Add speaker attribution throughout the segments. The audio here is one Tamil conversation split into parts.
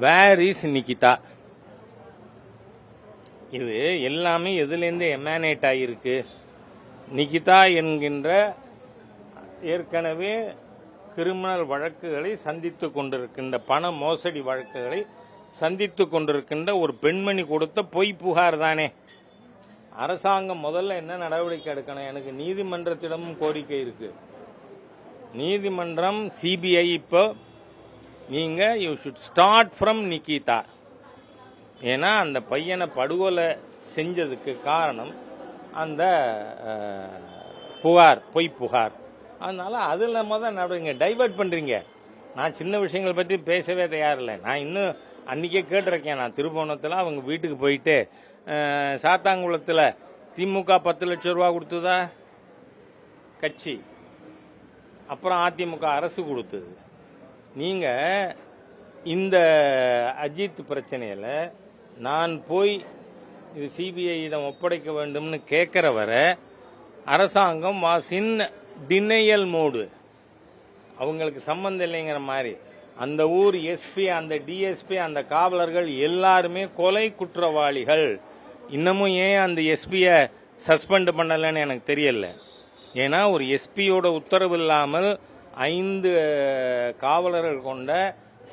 Speaker 1: Where is Nikita? இது எல்லாமே எதுலேருந்து எமானேட் ஆகியிருக்கு? நிகிதா என்கின்ற ஏற்கனவே கிரிமினல் வழக்குகளை சந்தித்து கொண்டிருக்கின்ற, பண மோசடி வழக்குகளை சந்தித்து கொண்டிருக்கின்ற ஒரு பெண்மணி கொடுத்த பொய் புகார் தானே. அரசாங்கம் முதல்ல என்ன நடவடிக்கை எடுக்கணும்? எனக்கு நீதிமன்றத்திடமும் கோரிக்கை இருக்கு. நீதிமன்றம், சிபிஐ, இப்போ நீங்க you should start from Nikita. ஏன்னா அந்த பையனை படுகொலை செஞ்சதுக்கு காரணம் அந்த புகார், பொய் புகார். அதனால அதில் நடவடிக்கை டைவர்ட் பண்றீங்க. நான் சின்ன விஷயங்களை பற்றி பேசவே தயாரில்லை. நான் இன்னும் அன்னைக்கே கேட்டிருக்கேன். நான் திருப்போணத்தில் அவங்க வீட்டுக்கு போயிட்டு, சாத்தாங்குளத்தில் திமுக 10 லட்சம் ரூபா கொடுத்ததா கட்சி, அப்புறம் அதிமுக அரசு கொடுத்தது. நீங்க இந்த அஜித் பிரச்சனையில் நான் போய் இது சிபிஐயிடம் ஒப்படைக்க வேண்டும்னு கேட்கிற வரை அரசாங்கம் வாஸ் இன் டினையல் மோடு. அவங்களுக்கு சம்பந்தம் இல்லைங்கிற மாதிரி அந்த ஊர் எஸ்பி, அந்த டிஎஸ்பி, அந்த காவலர்கள் எல்லாருமே கொலை குற்றவாளிகள். இன்னமும் ஏன் அந்த எஸ்பியை சஸ்பெண்ட் பண்ணலைன்னு எனக்கு தெரியல. ஏன்னா ஒரு எஸ்பியோட உத்தரவு இல்லாமல் 5 காவலர்கள் கொண்ட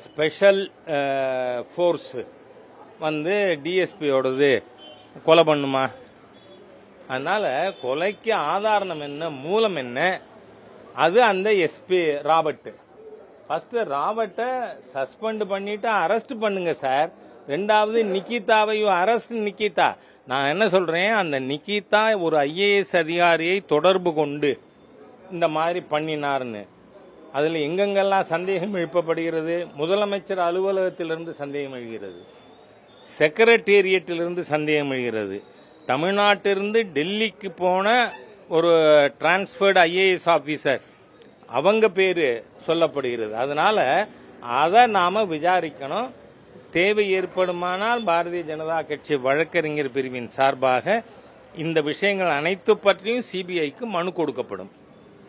Speaker 1: ஸ்பெஷல் ஃபோர்ஸ் டிஎஸ்பியோடது கொலை பண்ணுமா? அதனால கொலைக்கு ஆதாரம் என்ன, மூலம் என்ன? அது அந்த எஸ்பி ராபர்ட். ஃபர்ஸ்ட் ராபர்ட்டை சஸ்பெண்ட் பண்ணிட்டு அரெஸ்ட் பண்ணுங்க சார். ரெண்டாவது நிகிதாவையும் அரெஸ்ட் நிகிதா. நான் என்ன சொல்றேன், அந்த நிகிதா ஒரு ஐஏஎஸ் அதிகாரியை தொடர்பு கொண்டு இந்த மாதிரி பண்ணினார்னு அதில் எங்கெங்கெல்லாம் சந்தேகம் எழுப்பப்படுகிறது? முதலமைச்சர் அலுவலகத்திலிருந்து சந்தேகம் எழுகிறது, செக்ரட்டேரியட்டிலிருந்து சந்தேகம் எழுகிறது, தமிழ்நாட்டிலிருந்து டெல்லிக்கு போன ஒரு டிரான்ஸ்பர்டு ஐஏஎஸ் ஆபீசர் அவங்க பேரு சொல்லப்படுகிறது. அதனால அதை நாம விசாரிக்கணும். தேவை ஏற்படுமானால் பாரதிய ஜனதா கட்சி வழக்கறிஞர் பிரிவின் சார்பாக இந்த விஷயங்கள் அனைத்து பற்றியும் சிபிஐக்கு மனு கொடுக்கப்படும்.